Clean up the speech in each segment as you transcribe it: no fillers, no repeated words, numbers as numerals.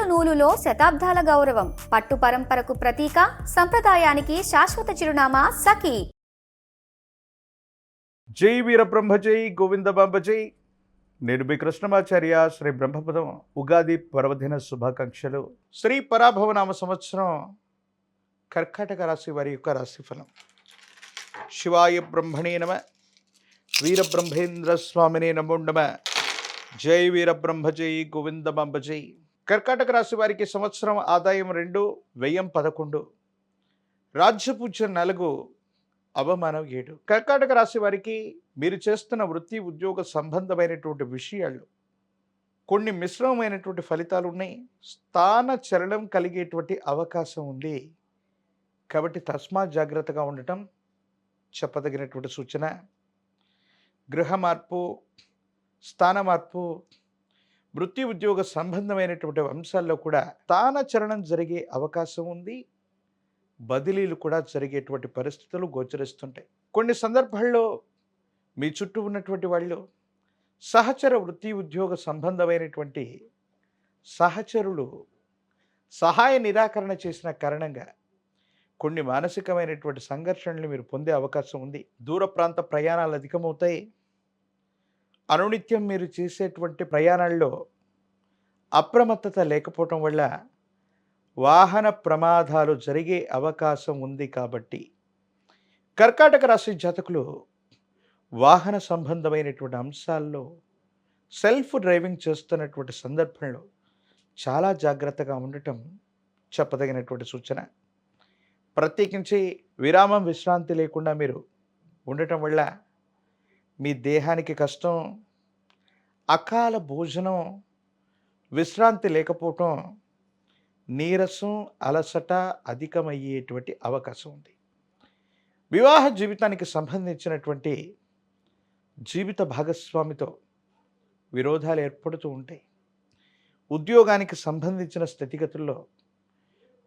నూలులో శతాబ్దాల గౌరవం, పట్టు పరంపరకు ప్రతీక, సంప్రదాయానికి శాశ్వత చిరునామా సఖీ. జై వీరబ్రహ్మ జై గోవిందబాంబ జై. నేను మీ కృష్ణమాచార్య. శ్రీ బ్రహ్మపదం ఉగాది పర్వదిన శుభాకాంక్షలు. శ్రీ పరాభవనామ సంవత్సరం కర్కాటక రాశి వారి యొక్క రాశిఫలం. శివాయ బ్రహ్మణే నమ, వీరబ్రహ్మేంద్ర స్వామినే నమో నమ. జై వీరబ్రహ్మ జై గోవిందబాంబ జై. కర్కాటక రాశి వారికి సంవత్సరం ఆదాయం 2, వ్యయం 11, రాజ్యపూజ్యం 4, అవమానం 7. కర్కాటక రాశి వారికి మీరు చేస్తున్న వృత్తి ఉద్యోగ సంబంధమైనటువంటి విషయాలు కొన్ని మిశ్రమమైనటువంటి ఫలితాలు ఉన్నాయి. స్థాన చలనం కలిగేటువంటి అవకాశం ఉంది. కాబట్టి తస్మాత్ జాగ్రత్తగా ఉండటం చెప్పదగినటువంటి సూచన. గృహ మార్పు, స్థాన మార్పు, వృత్తి ఉద్యోగ సంబంధమైనటువంటి అంశాల్లో కూడా స్థాన చలనం జరిగే అవకాశం ఉంది. బదిలీలు కూడా జరిగేటువంటి పరిస్థితులు గోచరిస్తుంటాయి. కొన్ని సందర్భాల్లో మీ చుట్టూ ఉన్నటువంటి వాళ్ళు సహచర వృత్తి ఉద్యోగ సంబంధమైనటువంటి సహచరులు సహాయ నిరాకరణ చేసిన కారణంగా కొన్ని మానసికమైనటువంటి సంఘర్షణలు మీరు పొందే అవకాశం ఉంది. దూర ప్రాంత ప్రయాణాలు అధికమవుతాయి. అనునిత్యం మీరు చేసేటువంటి ప్రయాణాల్లో అప్రమత్తత లేకపోవటం వల్ల వాహన ప్రమాదాలు జరిగే అవకాశం ఉంది. కాబట్టి కర్కాటక రాశి జాతకులు వాహన సంబంధమైనటువంటి అంశాల్లో సెల్ఫ్ డ్రైవింగ్ చేస్తున్నటువంటి సందర్భంలో చాలా జాగ్రత్తగా ఉండటం చెప్పదగినటువంటి సూచన. ప్రత్యేకించి విరామం విశ్రాంతి లేకుండా మీరు ఉండటం వల్ల మీ దేహానికి కష్టం, అకాల భోజనం, విశ్రాంతి లేకపోవటం, నీరసం, అలసట అధికమయ్యేటువంటి అవకాశం ఉంది. వివాహ జీవితానికి సంబంధించినటువంటి జీవిత భాగస్వామితో విరోధాలు ఏర్పడుతూ ఉంటాయి. ఉద్యోగానికి సంబంధించిన స్థితిగతుల్లో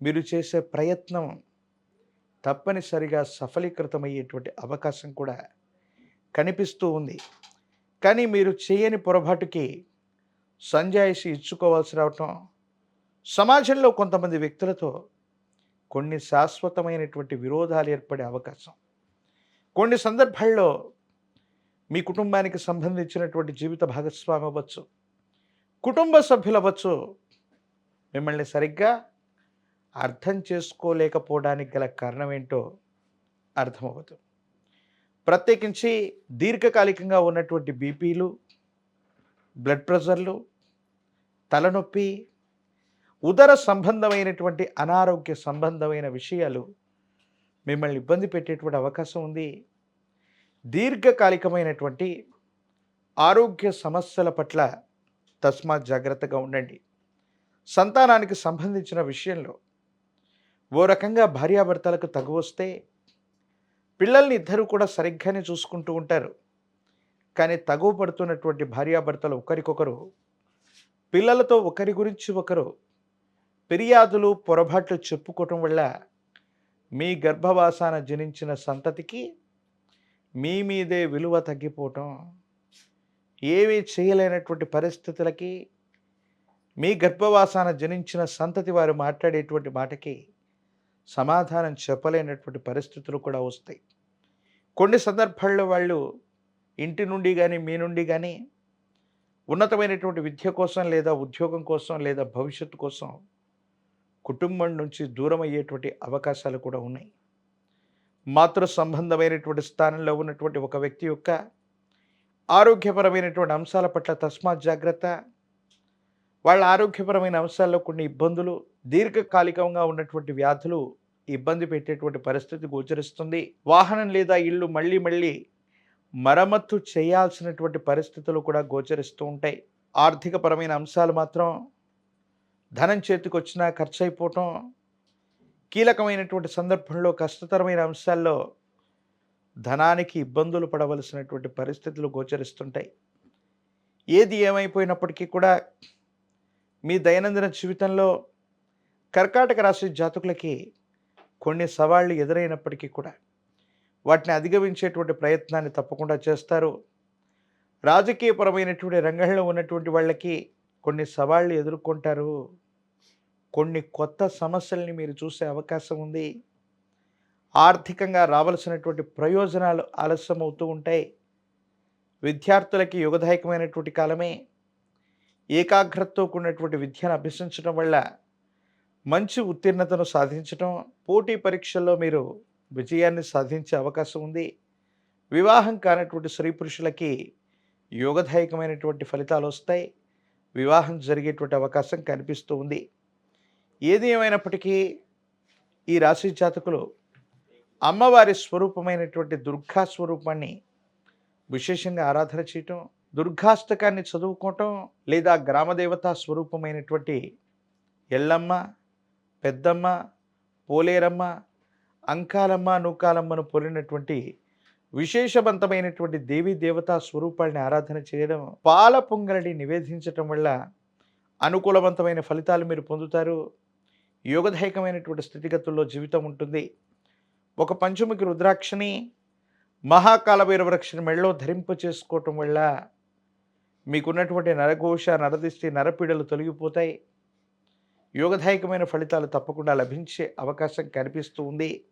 మీరు చేసే ప్రయత్నం తప్పనిసరిగా సఫలీకృతమయ్యేటువంటి అవకాశం కూడా కనిపిస్తూ ఉంది. కానీ మీరు చేయని పొరపాటుకి సంజాయిషి ఇచ్చుకోవాల్సి రావటం, సమాజంలో కొంతమంది వ్యక్తులతో కొన్ని శాశ్వతమైనటువంటి విరోధాలు ఏర్పడే అవకాశం, కొన్ని సందర్భాల్లో మీ కుటుంబానికి సంబంధించినటువంటి జీవిత భాగస్వామి అవ్వచ్చు, కుటుంబ సభ్యులు అవ్వచ్చు, మిమ్మల్ని సరిగ్గా అర్థం చేసుకోలేకపోవడానికి గల కారణం ఏంటో అర్థమవుతుంది. ప్రత్యేకించి దీర్ఘకాలికంగా ఉన్నటువంటి బీపీలు, బ్లడ్ ప్రెషర్లు, తలనొప్పి, ఉదర సంబంధమైనటువంటి అనారోగ్య సంబంధమైన విషయాలు మిమ్మల్ని ఇబ్బంది పెట్టేటువంటి అవకాశం ఉంది. దీర్ఘకాలికమైనటువంటి ఆరోగ్య సమస్యల పట్ల తస్మాత్ జాగ్రత్తగా ఉండండి. సంతానానికి సంబంధించిన విషయంలో ఓ రకంగా భార్యాభర్తలకు తగు వస్తే పిల్లల్ని ఇద్దరు కూడా సరిగ్గానే చూసుకుంటూ ఉంటారు. కానీ తగువ పడుతున్నటువంటి భార్యాభర్తలు ఒకరికొకరు పిల్లలతో ఒకరి గురించి ఒకరు ఫిర్యాదులు, పొరపాట్లు చెప్పుకోవటం వల్ల మీ గర్భవాసాన జనించిన సంతతికి మీ మీదే విలువ తగ్గిపోవటం, ఏమీ చేయలేనటువంటి పరిస్థితులకి మీ గర్భవాసాన జనించిన సంతతి వారు మాట్లాడేటువంటి మాటకి సమాధానం చెప్పలేనటువంటి పరిస్థితులు కూడా వస్తాయి. కొన్ని సందర్భాల్లో వాళ్ళు ఇంటి నుండి కానీ మీ నుండి కానీ ఉన్నతమైనటువంటి విద్య కోసం లేదా ఉద్యోగం కోసం లేదా భవిష్యత్తు కోసం కుటుంబం నుంచి దూరం అయ్యేటువంటి అవకాశాలు కూడా ఉన్నాయి. మాతృ సంబంధమైనటువంటి స్థానంలో ఉన్నటువంటి ఒక వ్యక్తి యొక్క ఆరోగ్యపరమైనటువంటి అంశాల పట్ల తస్మాత్ జాగ్రత్త. వాళ్ళ ఆరోగ్యపరమైన అంశాల్లో కొన్ని ఇబ్బందులు, దీర్ఘకాలికంగా ఉన్నటువంటి వ్యాధులు ఇబ్బంది పెట్టేటువంటి పరిస్థితి గోచరిస్తుంది. వాహనం లేదా ఇల్లు మళ్ళీ మరమ్మత్తు చేయాల్సినటువంటి పరిస్థితులు కూడా గోచరిస్తూ ఉంటాయి. ఆర్థికపరమైన అంశాలు మాత్రం ధనం చేతికి వచ్చినా ఖర్చు అయిపోవటం, కీలకమైనటువంటి సందర్భంలో కష్టతరమైన అంశాల్లో ధనానికి ఇబ్బందులు పడవలసినటువంటి పరిస్థితులు గోచరిస్తుంటాయి. ఏది ఏమైపోయినప్పటికీ కూడా మీ దైనందిన జీవితంలో కర్కాటక రాశి జాతకులకి కొన్ని సవాళ్లు ఎదురైనప్పటికీ కూడా వాటిని అధిగమించేటువంటి ప్రయత్నాన్ని తప్పకుండా చేస్తారు. రాజకీయపరమైనటువంటి రంగంలో ఉన్నటువంటి వాళ్ళకి కొన్ని సవాళ్లు ఎదుర్కొంటారు. కొన్ని కొత్త సమస్యల్ని మీరు చూసే అవకాశం ఉంది. ఆర్థికంగా రావాల్సినటువంటి ప్రయోజనాలు ఆలస్యమవుతూ ఉంటాయి. విద్యార్థులకి యుగదాయకమైనటువంటి కాలమే. ఏకాగ్రతతో కూడినటువంటి విద్యను అభ్యసించడం వల్ల మంచి ఉత్తీర్ణతను సాధించటం, పోటీ పరీక్షల్లో మీరు విజయాన్ని సాధించే అవకాశం ఉంది. వివాహం కానటువంటి స్త్రీ పురుషులకి యోగదాయకమైనటువంటి ఫలితాలు వస్తాయి. వివాహం జరిగేటువంటి అవకాశం కనిపిస్తూ ఉంది. ఏది ఏమైనప్పటికీ ఈ రాశి జాతకులు అమ్మవారి స్వరూపమైనటువంటి దుర్గా స్వరూపాన్ని విశేషంగా ఆరాధన చేయటం, దుర్గాష్టకాన్ని చదువుకోవటం, లేదా గ్రామదేవతా స్వరూపమైనటువంటి ఎల్లమ్మ, పెద్దమ్మ, పోలేరమ్మ, అంకాలమ్మ, నూకాలమ్మను పోలినటువంటి విశేషవంతమైనటువంటి దేవీ దేవతా స్వరూపాలని ఆరాధన చేయడం, పాల పొంగలిని నివేదించటం వల్ల అనుకూలవంతమైన ఫలితాలు మీరు పొందుతారు. యోగదాయకమైనటువంటి స్థితిగతుల్లో జీవితం ఉంటుంది. ఒక పంచముఖి రుద్రాక్షని, మహాకాలభైరవ రక్షని మెడలో ధరింప చేసుకోవటం వల్ల మీకున్నటువంటి నరఘోష, నరదిష్టి, నరపీడలు తొలగిపోతాయి. యోగదాయకమైన ఫలితాలు తప్పకుండా లభించే అవకాశం కనిపిస్తూ ఉంది.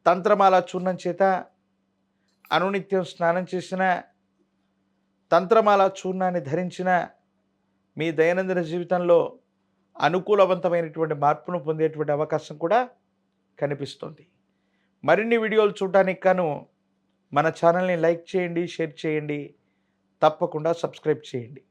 తంత్రమాల చూర్ణం చేత అనునిత్యం స్నానం చేసిన, తంత్రమాల చూర్ణాన్ని ధరించిన మీ దైనందిన జీవితంలో అనుకూలవంతమైనటువంటి మార్పును పొందేటువంటి అవకాశం కూడా కనిపిస్తుంది. మరిన్ని వీడియోలు చూడడానికి గాను మన ఛానల్ని లైక్ చేయండి, షేర్ చేయండి, తప్పకుండా సబ్స్క్రైబ్ చేయండి.